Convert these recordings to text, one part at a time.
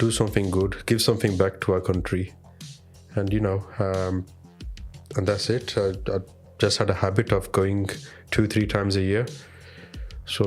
do something good, give something back to our country, and you know, and that's it. I just had a habit of going 2-3 times a year. So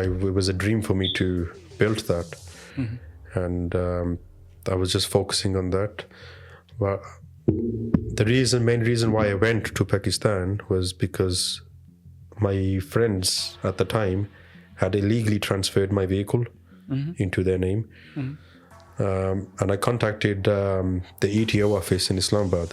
it was a dream for me to build that, and I was just focusing on that. But the main reason why I went to Pakistan was because my friends at the time had illegally transferred my vehicle into their name. And I contacted the ETO office in Islamabad.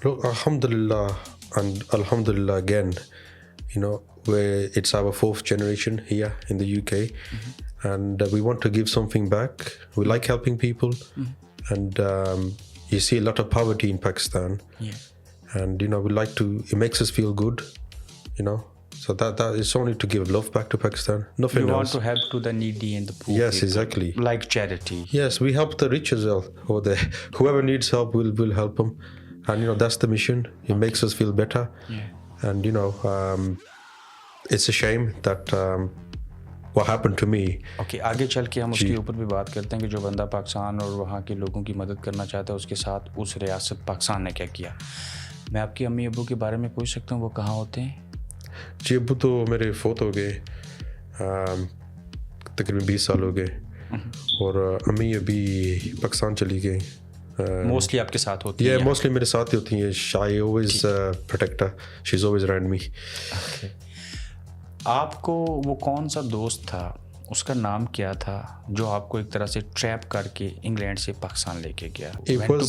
Look, alhamdulillah again, you know, where it's our 4th generation here in the UK, and we want to give something back. We like helping people, and you see a lot of poverty in Pakistan, and you know, we like to, it makes us feel good, you know, So that is only to give love back to Pakistan. Nothing You want else. to help to the needy and the poor. Yes, people, exactly. Like charity. Yes, we help the rich as well. Or whoever needs help, we'll help them. And that's the mission. It makes us feel better. Yeah. And it's a shame that what happened to me. Okay آگے چل کے ہم اس کے اوپر بھی بات کرتے ہیں کہ جو بندہ پاکستان اور وہاں کے لوگوں کی مدد کرنا چاہتا ہے اس کے ساتھ اس ریاست پاکستان نے کیا کیا. میں آپ کے امی ابو کے بارے میں پوچھ سکتا ہوں وہ کہاں ہوتے ہیں؟ جی ابو تو میرے فوت ہو گئے تقریباً 20 سال ہو گئے. اور امی ابھی پاکستان چلی گئی. موسٹلی آپ کے ساتھ ہوتی ہیں؟ موسٹلی میرے ساتھ ہی ہوتی ہیں. She always protect her. She is always around me. آپ کو وہ کون سا دوست تھا, اس کا نام کیا تھا, جو آپ کو ایک طرح سے ٹریپ کر کے انگلینڈ سے پاکستان لے کے گیا؟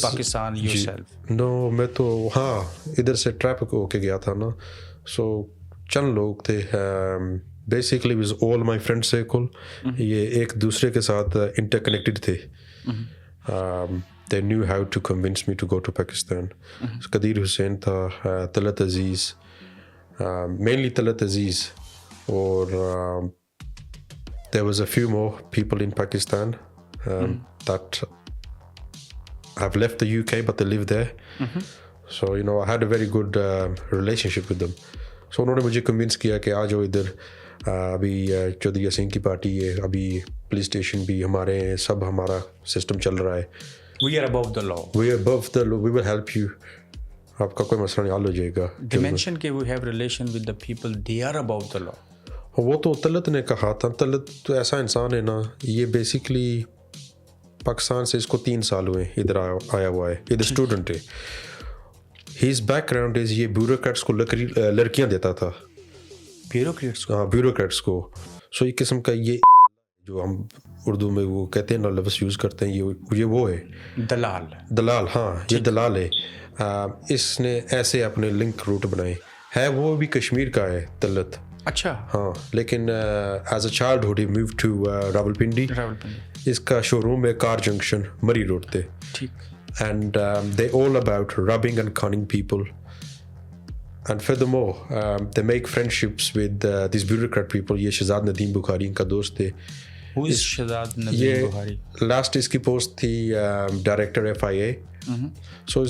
پاکستان yourself. نو میں تو ہاں ادھر سے ٹریپ ہو کے گیا تھا نا. سو چند لوگ تھے basically was all my friend circle. یہ ایک دوسرے کے ساتھ انٹر کنیکٹڈ تھے. They knew how to convince me to go to Pakistan. قدیر حسین تھا, طلعت عزیز, mainly طلعت عزیز, اور there was a few more people in Pakistan that have left the UK but they live there. So I had a very good relationship with them. So انہوں نے مجھے convince کیا کہ آ جاؤ ادھر, ابھی چودھری یاسین کی پارٹی ہے, ابھی پولیس اسٹیشن بھی ہمارے ہیں, سب ہمارا سسٹم چل رہا ہے. We are above the law. We are above the law. We will help you. آپ کا کوئی مسئلہ نہیں, حل ہو جائے گا. They mentioned کہ we have relation with the people, they are above the law. وہ تو طلعت نے کہا تھا. طلعت تو ایسا انسان ہے نا, یہ بیسکلی پاکستان سے اس کو 3 سال ہوئے ادھر آیا ہوا ہے, ادھر اسٹوڈنٹ ہے. ہیز بیک گراؤنڈ از یہ بیوروکریٹس کو لڑکیاں دیتا تھا. بیوروکریٹس کو؟ ہاں بیوروکریٹس کو. سو ایک قسم کا یہ جو ہم اردو میں وہ کہتے ہیں نا لفظ یوز کرتے ہیں, یہ وہ ہے دلال. دلال, ہاں یہ دلال ہے. اس نے ایسے اپنے لنک روٹ بنائے. ہے وہ بھی کشمیر کا ہے طلعت. اچھا. ہاں لیکن as a childhood he move to Rawalpindi. اس کا شو روم ہے کار جنکشن مری روڈ پہ. ٹھیک. And they all about robbing and conning people. And furthermore they make friendships with these bureaucrat people. یہ شہزاد ندیم بخاری ان کا دوست تھے. Who is Shahzad Nadeem Bukhari? Last اس کی پوسٹ تھی ڈائریکٹر FIA. سو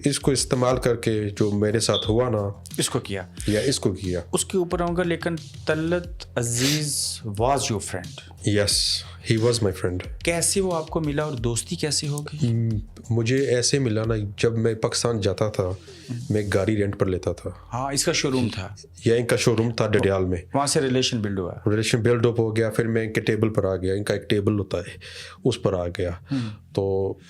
اس کو استعمال کر کے جو میرے ساتھ ہوا نا, اس کو کیا یا اس کو کیا, اس کے اوپر آؤں گا. لیکن Talat Aziz was your friend. Yes he was my friend. کیسے وہ آپ کو ملا اور دوستی کیسے ہو گئی؟ مجھے ایسے ملا نا, جب میں پاکستان جاتا تھا میں گاڑی رینٹ پر لیتا تھا. ہاں اس کا شو روم تھا, یا ان کا شو روم تھا ڈڈیال میں. وہاں سے ریلیشن بلڈ ہوا. ریلیشن بلڈ اپ ہو گیا. پھر میں ان کے ٹیبل پر آ گیا. ان کا ایک ٹیبل ہوتا ہے اس پر آ گیا. تو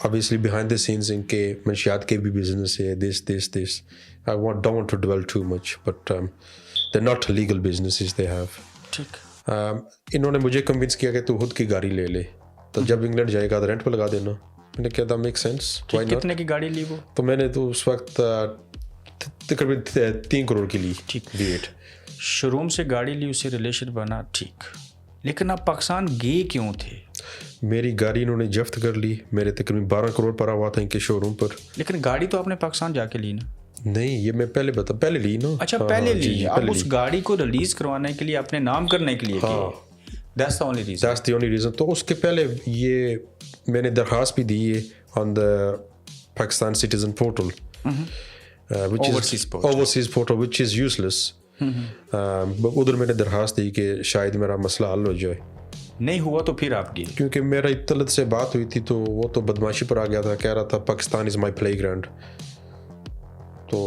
obviously behind the scenes ان کے منشیات کے بھی بزنس ہے. this I don't want to dwell too much but they're not legal businesses they have. ٹھیک. انہوں نے مجھے کنونس کیا کہ تو خود کی گاڑی لے لے, تو جب انگلینڈ جائے گا تو رینٹ پہ لگا دینا. میں نے کہا تھا میک سینس. کتنے کی گاڑی لی وہ؟ تو میں نے تو اس وقت تقریباً 3 کروڑ کی لی. ٹھیک. V8 شو روم سے گاڑی لی, اس سے ریلیشن بنا. ٹھیک. لیکن آپ پاکستان گئے کیوں تھے؟ میری گاڑی انہوں نے ضبط کر لی. میرے تقریباً 12 کروڑ پڑا ہوا تھا ان کے شو روم پر. لیکن گاڑی تو آپ نے پاکستان جا کے لی نا؟ نہیں یہ میں پہلے لی نا. اچھا پہلے لی. اب اس گاڑی کو ریلیز کروانے کے لیے اپنے نام کرنے کے لیے That's the only reason. That's the only reason. تو اس کے پہلے یہ میں نے درخواست بھی دی ہے on the Pakistan Citizen portal, which overseas portal which is useless. ادھر میں نے درخواست دی کہ شاید میرا مسئلہ حل ہو جائے. نہیں ہوا تو پھر آپ کی؟ کیونکہ میرا طلعت سے بات ہوئی تھی تو وہ تو بدماشی پر آ گیا تھا, کہہ رہا تھا پاکستان از مائی پلے گراؤنڈ. تو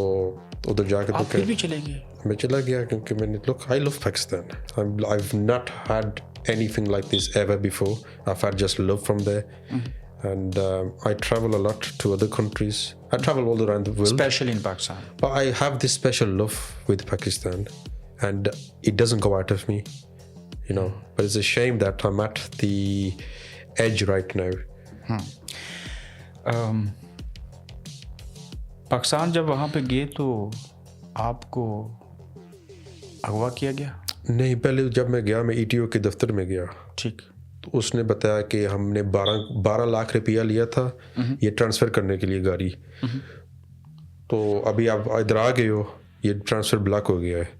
ادھر جا کے آپ پھر بھی چلے گئے؟ میں چلا گیا کیونکہ میں نے look I love Pakistan. I've not had anything like this ever before. I've had just love from there. And I travel a lot to other countries. I travel all around the world. Especially in Pakistan. But I have this special love with Pakistan and it doesn't go out of me, But it's a shame that I'm at the edge right now. Pakistan جب وہاں پہ گئے تو آپ کو اغوا کیا گیا؟ نہیں, پہلے جب میں گیا میں ETO کے دفتر میں گیا. ٹھیک. تو اس نے بتایا کہ ہم نے 12 لاکھ روپیہ لیا تھا یہ ٹرانسفر کرنے کے لیے گاڑی. تو ابھی آپ ادھر آ گئے ہو, یہ ٹرانسفر بلاک ہو گیا ہے.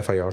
FIR।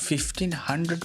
1500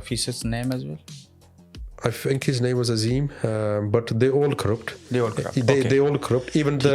officer's name as well? I think his name was Azim, but they all corrupt. They all corrupt. They all corrupt. Even the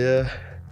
Yeah.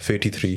53।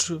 True.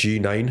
G9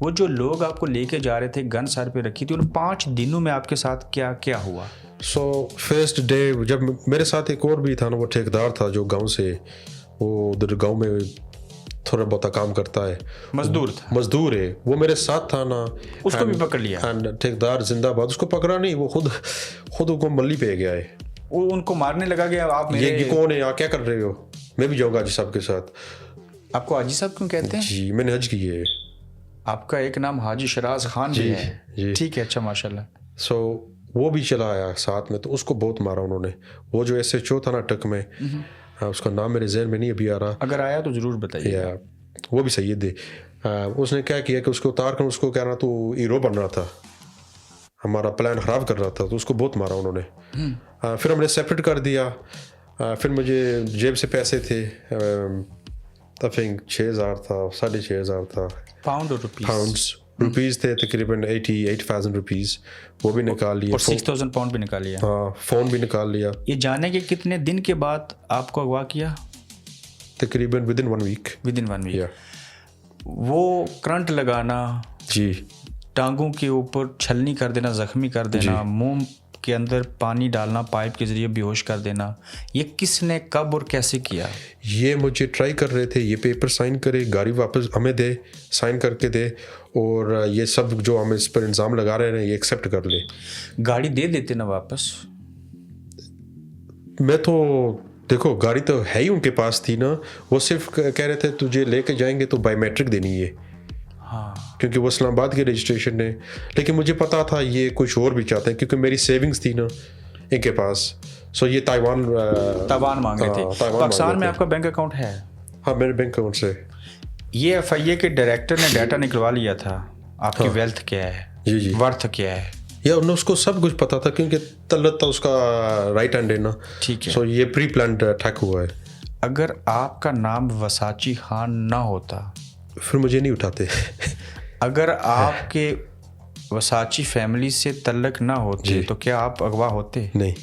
وہ جو لوگ آپ کو لے کے جا رہے تھے, گن سر پہ رکھی تھی, ان 5 دنوں میں آپ کے ساتھ کیا کیا ہوا؟ سو فرسٹ ڈے جب میرے ساتھ ایک اور بھی تھا نا, وہ ٹھیکیدار تھا جو گاؤں سے, وہ ادھر گاؤں میں تھوڑا بہت کام کرتا ہے, مزدور ہے, وہ میرے ساتھ تھا نا, اس کو بھی پکڑ لیا؟ ٹھیکیدار زندہ باد. اس کو پکڑا نہیں, وہ خود کو ملی پہ گیا ہے, وہ ان کو مارنے لگا کہ آپ یہ کون ہے, آپ کیا کر رہے ہو, میں بھی جاؤں گا حاجی صاحب کے ساتھ. آپ کو حاجی صاحب کیوں کہتے ہیں؟ جی میں نے حج کی ہے. آپ کا ایک نام حاجی شراز خان بھی ہے؟ ٹھیک ہے, اچھا ماشاءاللہ. سو وہ بھی چلا آیا ساتھ میں, تو اس کو بہت مارا انہوں نے. وہ جو ایس ایچ او تھا نا ٹک میں, اس کا نام میرے ذہن میں نہیں ابھی آ رہا, اگر آیا تو ضرور بتائیے. وہ بھی سید ہے. اس نے کیا کیا کہ اس کو اتار کر اس کو کہہ رہا تو ہیرو بن رہا تھا, ہمارا پلان خراب کر رہا تھا, تو اس کو بہت مارا انہوں نے. پھر ہم نے سیپریٹ کر دیا. پھر مجھے جیب سے پیسے تھے, تفنگ 6,000 تھا, 6,500 تھا, روپیز تھے تقریباً 88,000 روپیز, وہ بھی نکال لیا. اور 6,000 پاؤنڈ بھی نکال لیا. ہاں, فون بھی نکال لیا. یہ جانے کے کتنے دن کے بعد آپ کو اغوا کیا؟ تقریباً ود ان 1 ویک. وہ کرنٹ لگانا, جی, ٹانگوں کے اوپر چھلنی کر دینا, زخمی کر دینا, منہ کے اندر پانی ڈالنا پائپ کے ذریعے بیہوش کر دینا, یہ کس نے کب اور کیسے کیا؟ یہ مجھے ٹرائی کر رہے تھے, یہ پیپر سائن کرے, گاڑی واپس ہمیں دے, سائن کر کے دے, اور یہ سب جو ہم اس پر الزام لگا رہے ہیں یہ ایکسیپٹ کر لے. گاڑی دے دیتے نا واپس. میں تو دیکھو گاڑی تو ہے ہی ان کے پاس تھی نا, وہ صرف کہہ رہے تھے تجھے لے کے جائیں گے تو بایو میٹرک دینی ہے. ہاں, کیونکہ وہ اسلام آباد کی رجسٹریشن ہے. لیکن مجھے پتا تھا یہ کچھ اور بھی چاہتے ہیں, کیونکہ میری سیونگس تھی نا ان کے پاس. سو یہ تائیوان مانگ رہے تھے. پاکستان میں آپ کا بینک اکاؤنٹ ہے؟ ہاں, میرے بینک اکاؤنٹ سے. یہ ایف آئی اے کے ڈائریکٹر نے ڈیٹا نکلوا لیا تھا, آپ کی ویلتھ کیا ہے, جی ورتھ کیا ہے, یا انہیں اس کو سب کچھ پتا تھا, کیونکہ طلت تھا اس کا رائٹ ہینڈ ہے نا. ٹھیک ہے. سو یہ پری پلانڈ اٹیک ہوا ہے. اگر آپ کا نام وساچی خان نہ ہوتا پھر مجھے نہیں اٹھاتے. اگر آپ کے وساچی فیملی سے تعلق نہ ہوتے تو کیا آپ اغوا ہوتے؟ نہیں.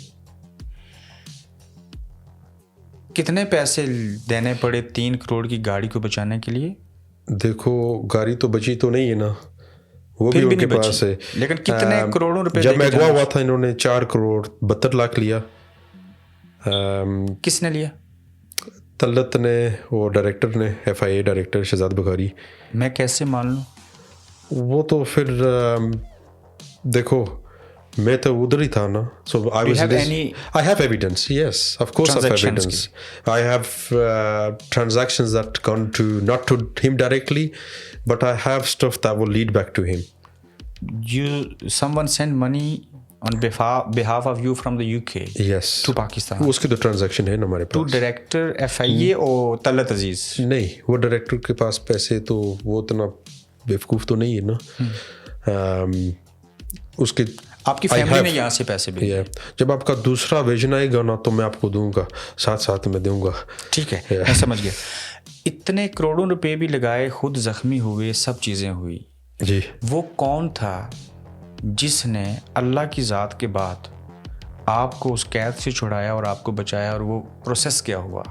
کتنے پیسے دینے پڑے 3 کروڑ کی گاڑی کو بچانے کے لیے؟ دیکھو گاڑی تو بچی تو نہیں ہے نا, وہ بھی ان کے پاس ہے. لیکن کتنے کروڑوں روپے جب میں اغوا ہوا تھا انہوں نے 4 کروڑ 72 لاکھ لیا. کس نے لیا؟ طلت نے, وہ ڈائریکٹر نے, F I A director Shahzad Bukhari. میں کیسے مان لوں؟ وہ تو پھر دیکھو میں تو ادھر ہی تھا نا. So I have evidence. Yes of course I have evidence. I have transactions that gone to not to him directly, but I have stuff that will lead back to him. someone sent money on behalf of you from the UK yes to Pakistan. اس کی تو transaction ہے نا ہمارے پاس. to director FIA اور طلت عزیز؟ نہیں, وہ director کے پاس پیسے تو وہ اتنا بیوقوف تو نہیں ہے نا. اس کے آپ کی فیملی نے یہاں سے پیسے بھیجے. جب آپ کا دوسرا ویژن آئے گا نا تو میں آپ کو دوں گا, ساتھ میں دوں گا. ٹھیک ہے, میں سمجھ گیا. اتنے کروڑوں روپے بھی لگائے, خود زخمی ہوئے, سب چیزیں ہوئی. جی, وہ کون تھا جس نے اللہ کی ذات کے بعد آپ کو اس قید سے چھڑایا اور آپ کو بچایا, اور وہ پروسیس کیا ہوا؟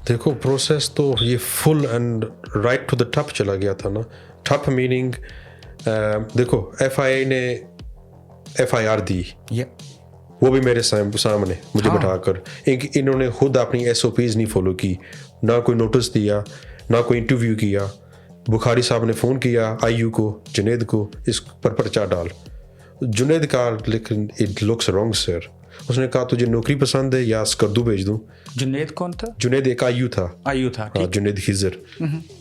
دیکھو پروسیس تو یہ full and right to the top چلا گیا تھا نا. ٹاپ میننگ دیکھو ایف آئی اے نے ایف آئی آر دی, وہ بھی میرے سامنے مجھے بٹھا کر. انہوں نے خود اپنی ایس او پیز نہیں فالو کی, نہ کوئی نوٹس دیا, نہ کوئی انٹرویو کیا. بخاری صاحب نے فون کیا آئی یو کو, جنید کو, اس پر پرچہ ڈال. جنید کا لیکن اٹ لکس رانگ سر. اس نے کہا تجھے نوکری پسند ہے یا اسکردو بھیج دوں. جنید کون تھا؟ جنید ایک آئی یو تھا. ہاں, جنید خضر,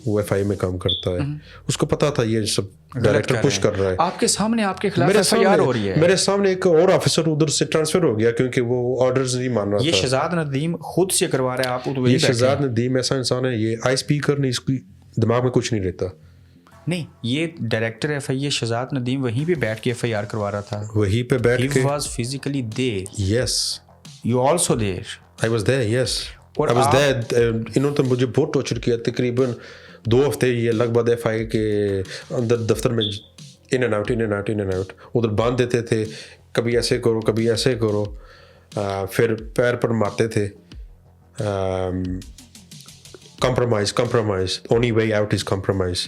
وہ ایف آئی میں کام کرتا ہے. اس کو پتا تھا یہ سب ڈائریکٹر پش کر رہا ہے. آپ کے سامنے آپ کے خلاف ایف آئی آر ہو رہی ہے. میرے سامنے ایک اور آفیسر ادھر سے ٹرانسفر ہو گیا کیونکہ وہ آرڈرز نہیں مان رہا تھا. یہ شہزاد ندیم خود سے کروا رہا ہے. آپ یہ شہزاد ندیم ایسا انسان ہے, یہ آئی اسپیکر نہیں, اس کی دماغ میں کچھ نہیں رہتا. نہیں, یہ ڈائریکٹر ایف آئی اے شہزاد ندیم وہیں پہ بیٹھ کے ایف آئی آر کروا رہا تھا. وہیں پہ بیٹھ کے. He was physically there. Yes. You also there. I was there, yes. I was there. انہوں نے مجھے بہت ٹارچر کیا. تقریباً 2 ہفتے یہ لگ بھگ ایف آئی اے کے اندر دفتر میں ان اینڈ آؤٹ ادھر باندھ دیتے تھے. کبھی ایسے کرو, کبھی ایسے کرو, پھر پیر پر مارتے تھے. compromise. Only way out is compromise.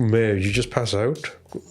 You just pass out.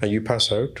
and you pass out.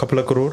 couple of crore,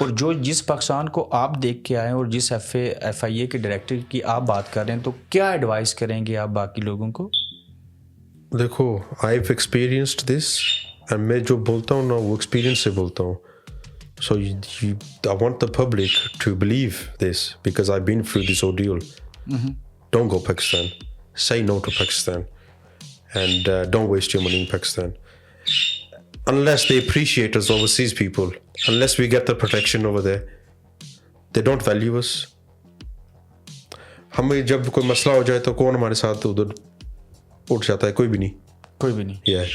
اور جس پاکستان کو آپ دیکھ کے آئے ہیں اور جس FIA کے ڈائریکٹر کی آپ بات کر رہے ہیں, تو کیا ایڈوائز کریں گے آپ باقی لوگوں کو؟ دیکھو I have experienced this and میں جو بولتا ہوں نا وہ ایکسپیرینس سے بولتا ہوں. سو I want the public to believe this because I've been through this ordeal. Don't go Pakistan. Say no to Pakistan. And don't waste your money in Pakistan. Unless they appreciate us overseas people, unless we get the protection over there, they don't value us. ہمیں جب کوئی مسئلہ ہو جائے تو کون ہمارے ساتھ ادھر اٹھ جاتا ہے؟ کوئی بھی نہیں. Yeah.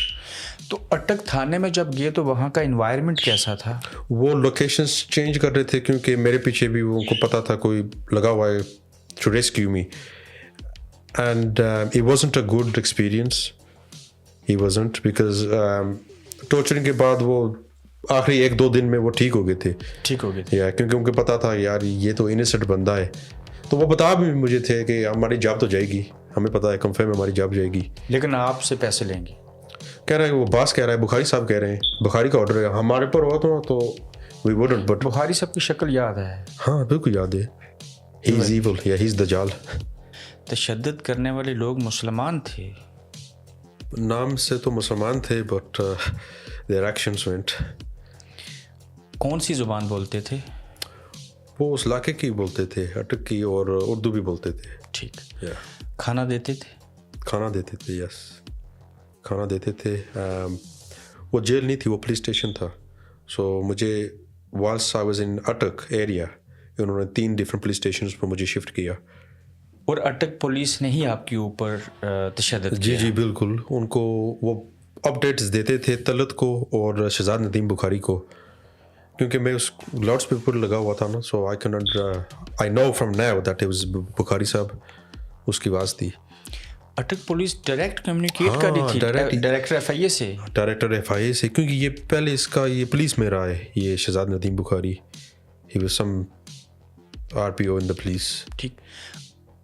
تو اٹک تھانے میں جب گئے تو وہاں کا انوائرمنٹ کیسا تھا؟ وہ لوکیشنز چینج کر رہے تھے کیونکہ میرے پیچھے بھی ان کو پتا تھا کوئی لگا ہوا ہے to rescue me. And it wasn't a good experience. It wasn't because torturing کے بعد وہ آخری 1-2 دن میں وہ ٹھیک ہو گئے تھے. یا کیونکہ ان کو پتا تھا یار یہ تو انسنٹ بندہ ہے, تو وہ بتا بھی مجھے تھے کہ ہماری جاب تو جائے گی, ہمیں پتا ہے کنفرم ہماری جاب جائے گی, لیکن آپ سے پیسے لیں گے. کہہ رہا ہے وہ باس کہہ رہا ہے, بخاری صاحب کہہ رہے ہیں, بخاری کا آرڈر ہے ہمارے پر ہوا تو we wouldn't. But بخاری صاحب کی شکل یاد ہے؟ ہاں بالکل یاد ہے. He is evil. Yeah, he is دجال. تشدد کرنے والے لوگ مسلمان تھے؟ نام سے تو مسلمان تھے but their actions went. کون سی زبان بولتے تھے؟ وہ اس علاقے کی بولتے تھے, اٹک کی, اور اردو بھی بولتے تھے. ٹھیک. کھانا دیتے تھے؟ کھانا دیتے تھے. یس کھانا دیتے تھے. وہ جیل نہیں تھی, وہ پولیس اسٹیشن تھا. سو مجھے whilst I was in Attock area انہوں نے 3 ڈفرینٹ پولیس اسٹیشنز پر مجھے شفٹ کیا. اور اٹک پولیس نے ہی آپ کے اوپر تشدد کیا؟ جی بالکل. ان کو وہ اپڈیٹس دیتے تھے طلعت کو اور شہزاد ندیم بخاری کو, کیونکہ میں اس لاؤڈ اسپیکر لگا ہوا تھا نا. سو I know from now that it was بخاری صاحب, اس کی آواز تھی. اٹک پولیس ڈائریکٹ کمیونیکیٹ کر رہی تھی ڈائریکٹر FIA سے؟ ڈائریکٹر FIA سے, کیونکہ یہ پہلے اس کا یہ پولیس میں رہا ہے, یہ شہزاد ندیم بخاری. He was some RPO in the police. ٹھیک.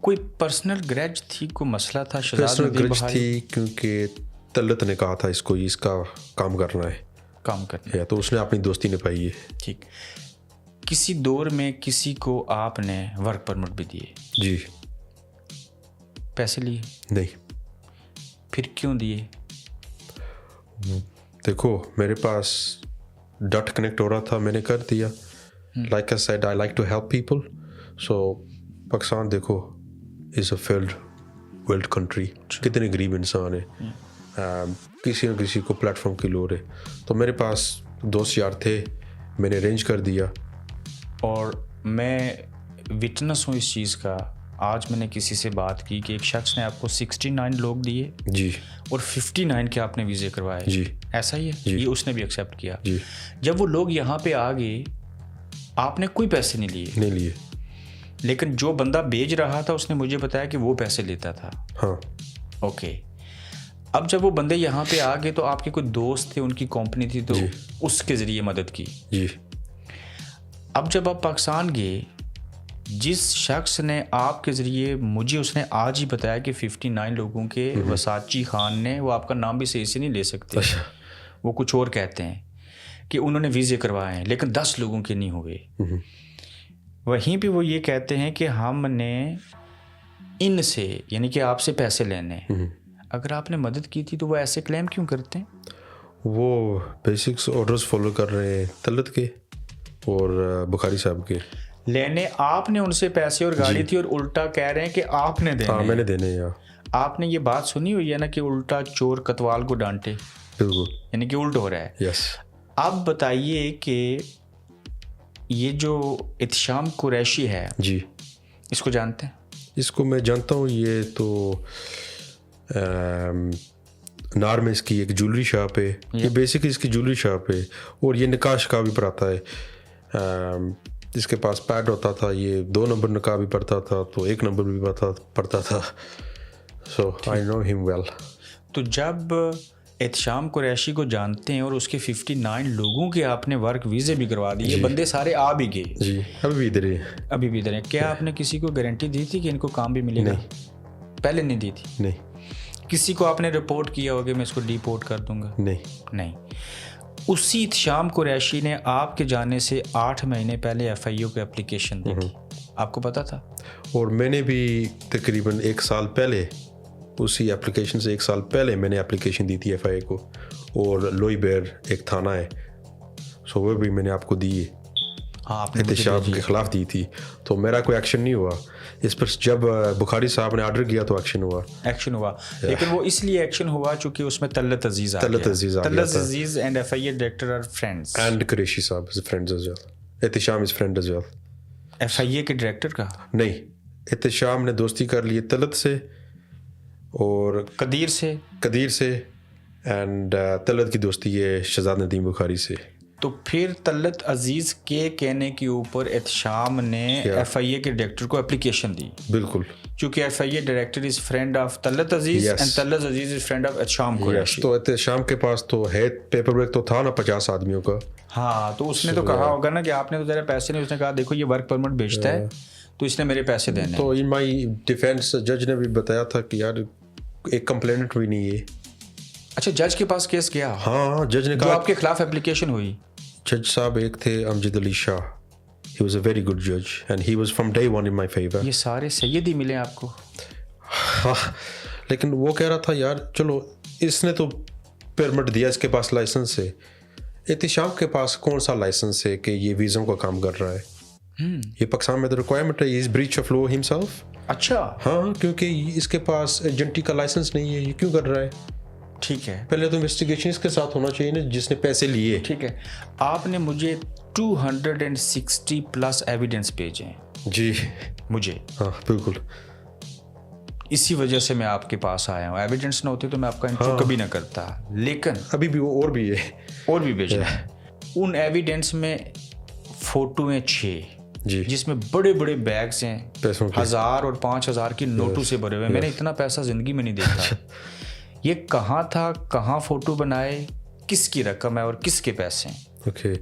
کوئی پرسنل گریج تھی, کوئی مسئلہ تھا شہزاد ندیم بخاری؟ تھی کیونکہ طلعت نے کہا تھا اس کا کام کرنا ہے, تو اس نے اپنی دوستی نبھائی ہے. ٹھیک. کسی دور میں کسی کو آپ نے ورک پرمٹ بھی دیے؟ جی. پیسے لیے؟ نہیں. پھر کیوں دیے؟ دیکھو میرے پاس ڈاٹا کنیکٹ ہو رہا تھا, میں نے کر دیا. Like I said, I like to help people. So Pakistan دیکھو is a failed world country. کتنے غریب انسان ہیں, کسی نہ کسی کو پلیٹ فارم کی لوڑ ہے. تو میرے پاس دوست یار تھے, میں نے ارینج کر دیا. اور میں وٹنس ہوں اس چیز کا. آج میں نے کسی سے بات کی کہ ایک شخص نے آپ کو 69 لوگ دیے جی, اور 59 کے آپ نے ویزے کروائے. جی ایسا ہی ہے جی. یہ اس نے بھی ایکسیپٹ کیا. جی. جب وہ لوگ یہاں پہ آ گئے آپ نے کوئی پیسے نہیں لیے؟ لیکن جو بندہ بھیج رہا تھا اس نے مجھے بتایا کہ وہ پیسے لیتا تھا. ہاں. اوکے. اب جب وہ بندے یہاں پہ آ گئے تو آپ کے کوئی دوست تھے, ان کی کمپنی تھی, تو اس کے ذریعے مدد کی. جی. اب جب آپ پاکستان گئے, جس شخص نے آپ کے ذریعے مجھے اس نے آج ہی بتایا کہ 59 لوگوں کے وساچی خان نے, وہ آپ کا نام بھی صحیح سے نہیں لے سکتے, وہ کچھ اور کہتے ہیں, کہ انہوں نے ویزے کروائے ہیں لیکن 10 لوگوں کے نہیں ہوئے. وہیں پہ وہ یہ کہتے ہیں کہ ہم نے ان سے, یعنی کہ آپ سے پیسے لینے. اگر آپ نے مدد کی تھی تو وہ ایسے کلیم کیوں کرتے ہیں؟ وہ بیسکس آرڈرز فالو کر رہے ہیں طلعت کے اور بخاری صاحب کے. لینے آپ نے ان سے پیسے اور گاڑی تھی, اور الٹا کہہ رہے ہیں کہ آپ نے دینے. ہاں میں نے دینے. آپ نے یہ بات سنی ہوئی ہے نا کہ الٹا چور کتوال کو ڈانٹے, بالکل, یعنی کہ الٹ ہو رہا ہے. یس. آپ بتائیے کہ یہ جو احتشام قریشی ہے, جی, اس کو جانتے ہیں؟ اس کو میں جانتا ہوں. یہ تو نار میں اس کی ایک جولری شاپ ہے, یہ بیسکلی اس کی جولری شاپ ہے, اور یہ نکاح شکاح بھی پڑھاتا ہے. اس کے پاس پیڈ ہوتا تھا, یہ 2 نمبر نکاح بھی پڑھتا تھا, تو 1 نمبر بھی پڑھتا تھا. سو آئی نو ہم ویل. تو جب احتشام قریشی کو جانتے ہیں اور اس کے 59 لوگوں کے آپ نے ورک ویزے بھی کروا دیے, بندے سارے آ بھی گئے. جی, ابھی بھی ادھر ہیں. کیا آپ نے کسی کو گارنٹی دی تھی کہ ان کو کام بھی ملے گا؟ پہلے نہیں دی تھی؟ نہیں. کسی کو آپ نے رپورٹ کیا ہوگا میں اس کو ڈی پورٹ کر دوں گا؟ نہیں. اسی احتشام قریشی نے آپ کے جانے سے 8 مہینے پہلے ایف آئی او کو اپلیکیشن دی تھی، آپ کو پتا تھا؟ اور میں نے بھی تقریباً 1 سال پہلے، اسی اپلیکیشن سے 1 سال پہلے میں نے اپلیکیشن دی تھی ایف آئی اے کو، اور لوئی بیر ایک تھانہ ہے، سو وہ بھی میں نے آپ کو دی ہے، ہاں آپ نے احتشام کے خلاف دی تھی، تو میرا کوئی ایکشن نہیں ہوا اس پر. جب بخاری صاحب نے آرڈر کیا تو ایکشن ہوا. لیکن وہ اس لیے ایکشن ہوا چونکہ اس میں طلعت عزیز آ گیا. Talat Aziz and F I A director are friends. And Qureshi sahib is friends as well. Ehtisham is friend as well. F I A کے ڈائریکٹر کا نہیں، احتشام نے دوستی کر لی طلعت سے اور قدیر سے، اینڈ طلعت کی دوستی ہے شہزاد ندیم بخاری سے. تو پھر طلعت عزیز کے کہنے کے اوپر احتشام نے ایف آئی اے کے ڈائریکٹر کو اپلیکیشن دی. بالکل، چونکہ F I A director is friend of Talat Aziz and Talat Aziz is friend of Ehtesham Qureshi. تو احتشام کے پاس تو ہے پیپر ورک تو تھا نا 50 آدمیوں کا. ہاں، تو اس نے تو کہا ہوگا نا کہ آپ نے تو ذرا پیسے نہیں. اس نے کہا دیکھو یہ ورک پرمٹ بیچتا ہے تو اس نے میرے پیسے دینے. تو ان مائی ڈیفینس جج نے بھی بتایا تھا کہ یار ایک کمپلینٹ بھی نہیں ہے. اچھا، جج کے پاس کیس گیا؟ ہاں، جج نے جو کہا آپ کے خلاف اپلیکیشن ہوئی. جج صاحب ایک تھے امجد Ali Shah. He was a very good judge and he was from day one in my favor. یہ سارے سید ہی ملے آپ کو؟ ہاں، لیکن وہ کہہ رہا تھا یار چلو اس نے تو پرمٹ دیا، اس کے پاس لائسنس ہے. احتشام کے پاس کون سا لائسنس ہے کہ یہ ویزوں کا کام کر رہا ہے؟ یہ پاکستان میں تو ریکوائرمنٹ ہے. از بریچ آف لا ہمسیلف. اچھا، ہاں، کیونکہ اس کے پاس ایجنٹی کا لائسنس نہیں ہے، یہ کیوں کر رہا ہے؟ ٹھیک ہے، پہلے تو انویسٹیگیشن اس کے ساتھ ہونا چاہیے نا جس نے پیسے لیے. ٹھیک ہے. آپ نے مجھے 260+ ایویڈنس بھیجے ہیں. جی مجھے ہاں بالکل، اسی وجہ سے میں آپ کے پاس آیا ہوں. ایویڈنس نہ ہوتی تو میں آپ کا انٹرویو کبھی نہ کرتا. لیکن ابھی بھی وہ اور بھی ہے، اور بھی بھیجنا ہے. ان ایویڈنس میں فوٹو ہیں 6 جی، جس میں بڑے بڑے بیگز ہیں پیسوں کے. 1000 اور 5000 کی نوٹوں سے بھرے ہوئے. میں نے اتنا پیسہ زندگی میں نہیں دیکھا. یہ کہاں تھا، کہاں فوٹو بنائے، کس کی رقم ہے اور کس کے پیسے ہیں؟ اوکے،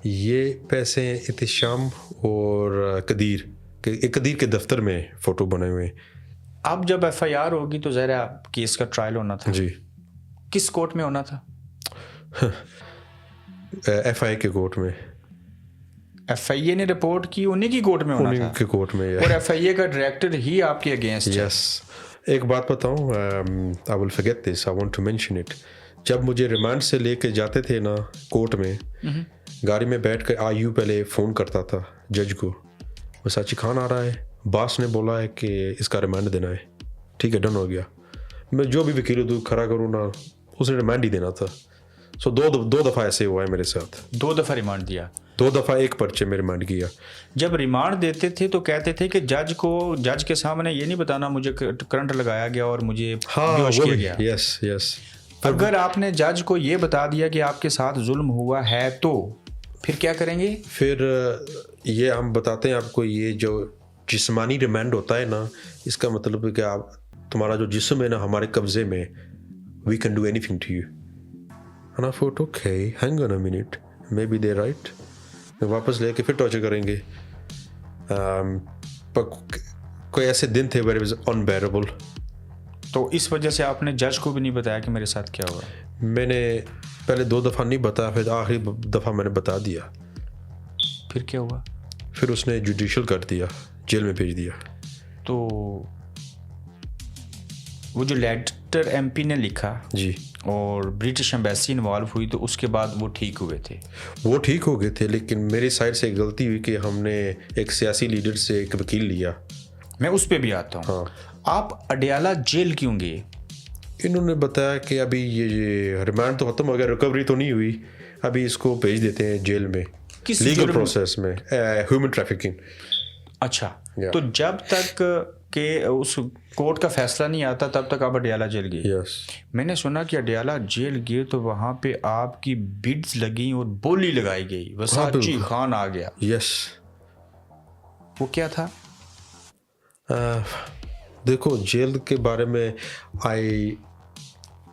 یہ پیسے احتشام اور قدیر کے دفتر میں فوٹو بنے ہوئے. اب جب ایف آئی آر ہوگی تو ظاہر ہے کیس کا ٹرائل ہونا تھا. جی، کس کورٹ میں ہونا تھا؟ ایف آئی اے کے کورٹ میں. ایف آئی اے نے رپورٹ کی انہیں کی کورٹ میں ہونا انہیں تھا کے کورٹ میں. اور ایف آئی اے کا ڈائریکٹر ہی آپ کے اگینسٹ ہے. یس، ایک بات بتاؤں، I will forget this, I want to mention it. جب مجھے ریمانڈ سے لے کے جاتے تھے نا کورٹ میں، گاڑی میں بیٹھ کے آئیو پہلے فون کرتا تھا جج کو، وساچی خان آ رہا ہے، باس نے بولا ہے کہ اس کا ریمانڈ دینا ہے. ٹھیک ہے، ڈن ہو گیا. میں جو بھی وکیل کھڑا کروں نا، اس نے ریمانڈ ہی دینا تھا. سو دو دفعہ ایسے ہوا ہے میرے ساتھ. 2 دفعہ ریمانڈ دیا. 2 دفعہ ایک پرچے میں ریمانڈ کیا. جب ریمانڈ دیتے تھے تو کہتے تھے کہ جج کے سامنے یہ نہیں بتانا مجھے کرنٹ لگایا گیا اور مجھے بیہوش کیا گیا. یس یس. اگر آپ نے جج کو یہ بتا دیا کہ آپ کے ساتھ ظلم ہوا ہے تو پھر کیا کریں گے؟ پھر یہ ہم بتاتے ہیں آپ کو، یہ جو جسمانی ریمانڈ ہوتا ہے نا، اس کا مطلب ہے کہ آپ تمہارا جو جسم ہے نا ہمارے قبضے میں، we can do anything to you. And I thought okay, hang on a minute, maybe they right. واپس لے کے پھر ٹارچر کریں گے. کوئی ایسے دن تھے ویئر اٹ واز انبیئربل. تو اس وجہ سے آپ نے جج کو بھی نہیں بتایا کہ میرے ساتھ کیا ہوا؟ میں نے پہلے 2 دفعہ نہیں بتایا، پھر آخری دفعہ میں نے بتا دیا. پھر کیا ہوا؟ پھر اس نے جوڈیشل کر دیا، جیل میں بھیج دیا. تو وہ جو لیٹر ایم پی نے لکھا جی، اور برٹش ایمبیسی انوالو ہوئی تو اس کے بعد وہ ٹھیک ہوئے تھے؟ وہ ٹھیک ہو گئے تھے، لیکن میری سائڈ سے ایک غلطی ہوئی کہ ہم نے ایک سیاسی لیڈر سے ایک وکیل لیا. میں اس پہ بھی آتا ہوں. ہاں، آپ اڈیالہ جیل کیوں گئے؟ انہوں نے بتایا کہ ابھی یہ ریمانڈ تو ختم ہو گیا، ریکوری تو نہیں ہوئی، ابھی اس کو بھیج دیتے ہیں جیل میں لیگل پروسیس میں، ہیومن ٹریفکنگ. اچھا، تو جب تک کہ اس کورٹ کا فیصلہ نہیں آتا تب تک آپ اڈیالہ جیل گئے؟ یس. میں نے سنا کہ اڈیالہ جیل گئے تو وہاں پہ آپ کی بڈز لگیں اور بولی لگائی گئی، وساچی خان آ گیا. یس. وہ کیا تھا؟ دیکھو جیل کے بارے میں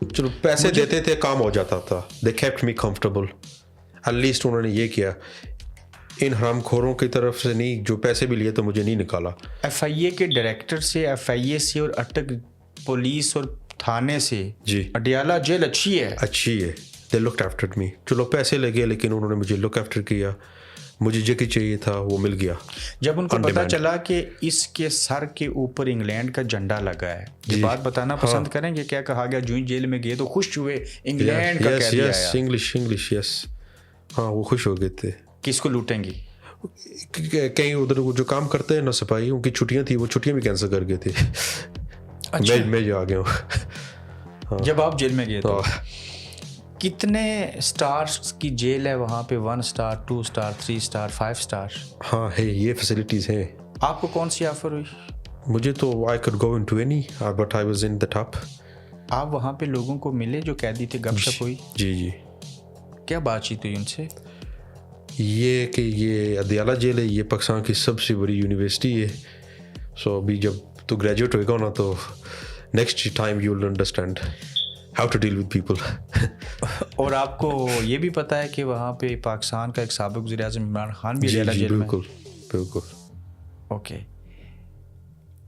چلو پیسے دیتے تھے، کام ہو جاتا تھا. They kept me comfortable. At least انہوں نے یہ کیا، ان حرام خوروں کی طرف سے نہیں، جو پیسے بھی لیے تو مجھے نہیں نکالا. ایف آئی اے کے ڈائریکٹر سے، ایف آئی اے سے اور اٹک پولیس اور تھانے سے جی اڈیالہ جیل اچھی ہے. اچھی ہے. they looked after me. چلو پیسے لگے لیکن انہوں نے مجھے look after کیا. مجھے جو کہ چاہیے تھا وہ مل گیا. جب ان کو پتا چلا کہ اس کے سر کے اوپر انگلینڈ کا جھنڈا لگا ہے, یہ بات بتانا پسند کریں گے؟ کیا کہا گیا جو جیل میں گئے تو خوش ہوئے انگلینڈ کا قیدی آیا؟ انگلش یس, ہاں وہ خوش ہو گئے تھے. کس کو لوٹیں گی؟ کہیں ادھر جو کام کرتے ہیں نا سپاہی, ان کی چھٹیاں تھیں, وہ چھٹیاں بھی کینسل کر گئے تھے. میں جو آ گیا ہوں. جب آپ جیل میں گئے تو کتنے سٹارز کی جیل ہے وہاں پہ؟ 1 سٹار, 2 سٹار, 3 سٹار, 5 سٹار؟ ہاں ہے, یہ فیسلٹیز ہیں. آپ کو کون سی آفر ہوئی؟ مجھے تو I could go into any, but I was in the top. آپ وہاں پہ لوگوں کو ملے جو قیدی تھے, گپ شپ ہوئی؟ جی. کیا بات چیت ہوئی ان سے؟ یہ کہ یہ اڈیالہ جیل ہے, یہ پاکستان کی سب سے بڑی یونیورسٹی ہے. سو ابھی جب تو گریجویٹ ہوئے گا نا تو next time you will understand how to deal with people. اور آپ کو یہ بھی پتا ہے کہ وہاں پہ پاکستان کا ایک سابق وزیر اعظم عمران خان بھی اڈیالہ جیل میں؟ بالکل. اوکے.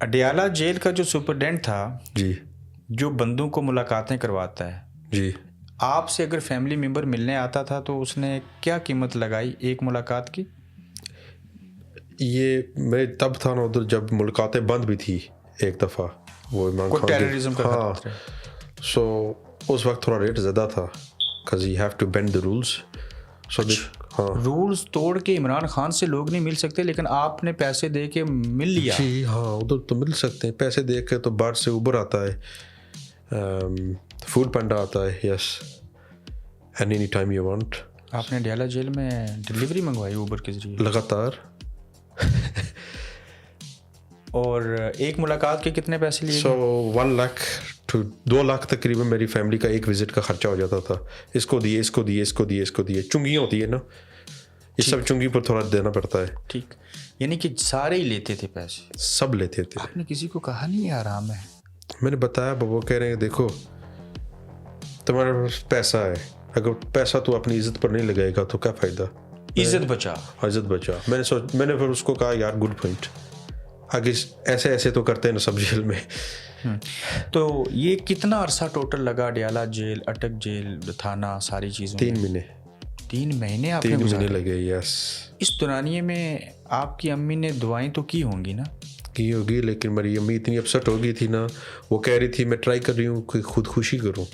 اڈیالہ جیل کا جو سپرڈینٹ تھا جی, جو بندوں کو ملاقاتیں کرواتا ہے, جی, آپ سے اگر فیملی ممبر ملنے آتا تھا تو اس نے کیا قیمت لگائی ایک ملاقات کی؟ یہ میں تب تھا نا ادھر جب ملاقاتیں بند بھی تھی ایک دفعہ, وہ عمران خان ٹیررزم کا خطرہ. سو اس وقت تھوڑا ریٹ زیادہ تھا because you have to bend the rules. ہاں, رولز توڑ کے عمران خان سے لوگ نہیں مل سکتے, لیکن آپ نے پیسے دے کے مل لیا. جی ہاں, ادھر تو مل سکتے ہیں, پیسے دے کے تو باہر سے اوبر آتا ہے, فوڈ پینڈا آتا ہے. یس, اینی ٹائم یو وانٹ. آپ نے اڈیالہ جیل میں ڈلیوری منگوائی اوبر کے ذریعے لگاتار. اور ایک ملاقات کے کتنے پیسے لیے؟ 1 لاکھ to 2 لاکھ تقریباً میری فیملی کا ایک وزٹ کا خرچہ ہو جاتا تھا. اس کو دیے. چنگیاں ہوتی ہے نا, یہ سب چنگی پر تھوڑا دینا پڑتا ہے. ٹھیک, یعنی کہ سارے ہی لیتے تھے پیسے؟ سب لیتے تھے. آپ نے کسی کو کہا نہیں آرام ہے؟ میں نے بتایا, وہ کہہ رہے ہیں دیکھو تمہارے پاس پیسہ ہے, اگر پیسہ تو اپنی عزت پر نہیں لگائے گا تو کیا فائدہ. عزت بچا. میں نے پھر اس کو کہا یار گڈ پوائنٹ, آگے ایسے تو کرتے ہیں نا سب جیل میں. تو یہ کتنا عرصہ ٹوٹل لگا اڈیالہ جیل, اٹک جیل, تھانہ, ساری چیزوں؟ 3 مہینے. 3 مہینے آپ نے 3 مہینے گزارے لگے. یس. اس دورانیے میں آپ کی امی نے دعائیں تو کی ہوں گی نا؟ کی ہوگی, لیکن میری امی اتنی اپسٹ ہو گئی تھی نا, وہ کہہ رہی تھی میں ٹرائی کر رہی ہوں کہ خودکشی کروں.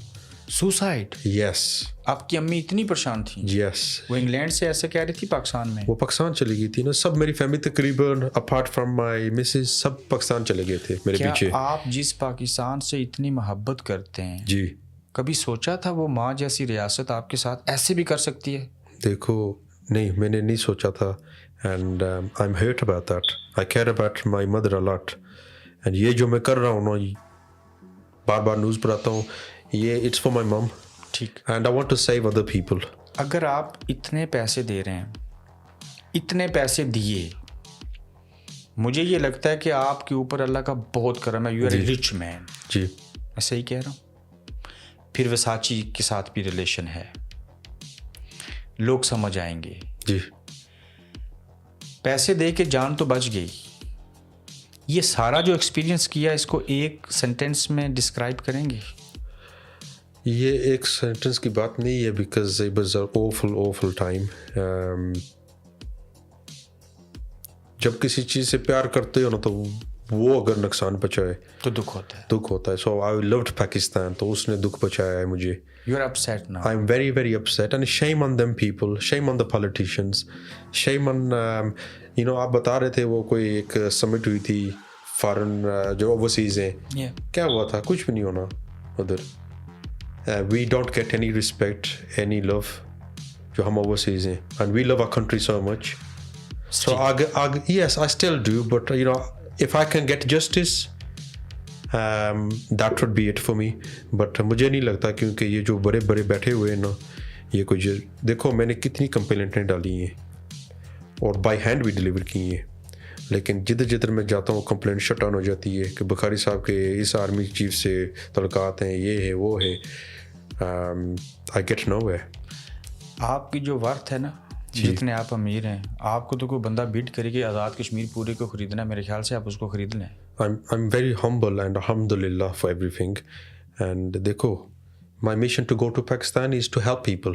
سوسائڈ؟ یس. آپ کی امی اتنی پریشان تھیں؟ یس. وہ انگلینڈ سے ایسے کہہ رہی تھی پاکستان میں؟ وہ پاکستان چلی گئی تھی نا, سب میری فیملی تقریباً اپارٹ فرام مائی مسز سب پاکستان چلے گئے تھے میرے پیچھے. کیا آپ جس پاکستان سے اتنی محبت کرتے ہیں, جی, کبھی سوچا تھا وہ ماں جیسی ریاست آپ کے ساتھ ایسے بھی کر سکتی ہے؟ دیکھو نہیں, میں نے نہیں سوچا تھا, and I am hurt about that. I care about my mother a lot, and یہ جو میں کر رہا ہوں نا, بار نیوز پر آتا ہوں, یہ اٹس فار مائی مم. ٹھیک. And I want to save other people. اگر آپ اتنے پیسے دے رہے ہیں, اتنے پیسے دیے, مجھے یہ لگتا ہے کہ آپ کے اوپر اللہ کا بہت کرم ہے. یو آر اے رچ مین. جی, میں صحیح کہہ رہا ہوں؟ پھر وساچی کے ساتھ بھی ریلیشن ہے, لوگ سمجھ آئیں گے. جی, پیسے دے کے جان تو بچ گئی. یہ سارا جو ایکسپیرینس کیا, اس کو ایک سینٹینس میں ڈسکرائب کریں گے؟ یہ ایک سینٹنس کی بات نہیں ہے, because it was a awful time. جب کسی چیز سے پیار کرتے ہو نا تو وہ اگر نقصان پہنچائے تو دکھ ہوتا ہے. سو آئی لوڈ پاکستان, تو اس نے دکھ پہنچایا ہے مجھے. You are upset now. I am very very upset, and shame on them people, shame on the politicians, shame on آپ بتا رہے تھے وہ کوئی ایک سمٹ ہوئی تھی فارن جو اوورسیز ہیں. کیا ہوا تھا؟ کچھ بھی نہیں ہونا ادھر. We don't get any respect, any love جو ہم اوورسیز ہیں, and we love our country so much. So yes I still do, but if I can get justice, that would be it for me. But مجھے نہیں لگتا, کیونکہ یہ جو بڑے بیٹھے ہوئے ہیں نا, یہ کچھ دیکھو میں نے کتنی کمپلینٹیں ڈالی ہیں اور بائی ہینڈ بھی ڈلیور کی ہیں, لیکن جدھر میں جاتا ہوں کمپلینٹ شٹ ڈاؤن ہو جاتی ہے کہ بخاری صاحب کے اس آرمی چیف سے تعلقات ہیں, یہ ہے وہ ہے. I get nowhere. آپ کی جو ورتھ ہے نا, جتنے آپ امیر ہیں, آپ کو تو کوئی بندہ بیٹ کرے کہ آزاد کشمیر پورے کو خریدنا ہے, میرے خیال سے آپ اس کو خرید لیں. I'm very humble and alhamdulillah for everything. And دیکھو my mission to go to Pakistan is to help people.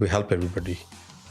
We help everybody.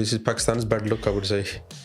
this is Pakistan's bad luck, I would say.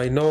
I know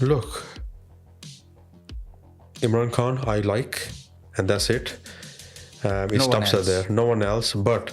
Look, Imran Khan I like, and that's it. It stops there. No one else. But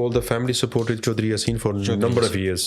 all the family supported Chaudhry Yasin for a number of years.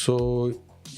So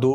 2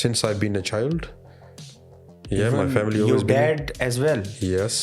Since I've been a child. Yeah, my family your always been. dad as well? Yes.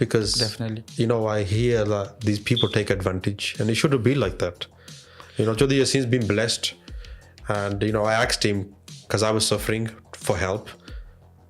because definitely, you know, I hear that these people take advantage, and it shouldn't be like that. You know, Chaudhry Yasin's been blessed, and you know, I asked him because I was suffering for help.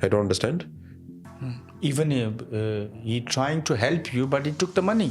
I don't understand. Even he trying to help you, but he took the money.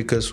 because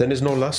Then is no loss.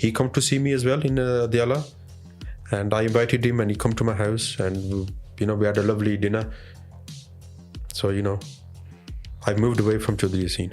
he come to see me as well in Diyala and I invited him and he come to my house and we had a lovely dinner, so I moved away from Chaudhry Yasin.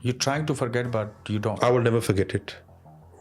You trying to forget but you don't. I will never forget it.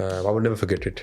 I will never forget it.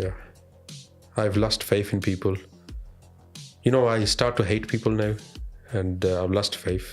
Yeah. I've lost faith in people. You know, I start to hate people now and I've lost faith.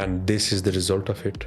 And this is the result of it.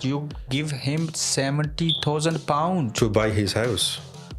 you give him 70,000 pounds to buy his house.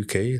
UK.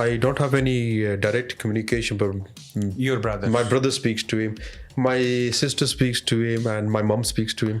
I don't have any direct communication, but Your brother. My brother speaks to him, my sister speaks to him, and my mom speaks to him.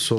So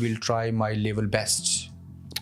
will try my level best.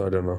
I don't know.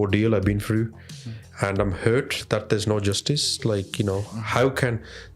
ordeal I've been through and I'm hurt that there's no justice. Like you know how can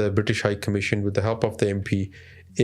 the British High Commission, with the help of the MP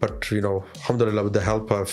But you know, alhamdulillah, with the help of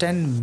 10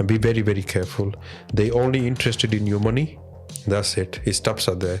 And be very very careful. They only interested in your money. That's it. It stops at there.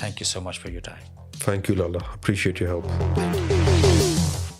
Thank you so much for your time. Thank you Lala. Appreciate your help.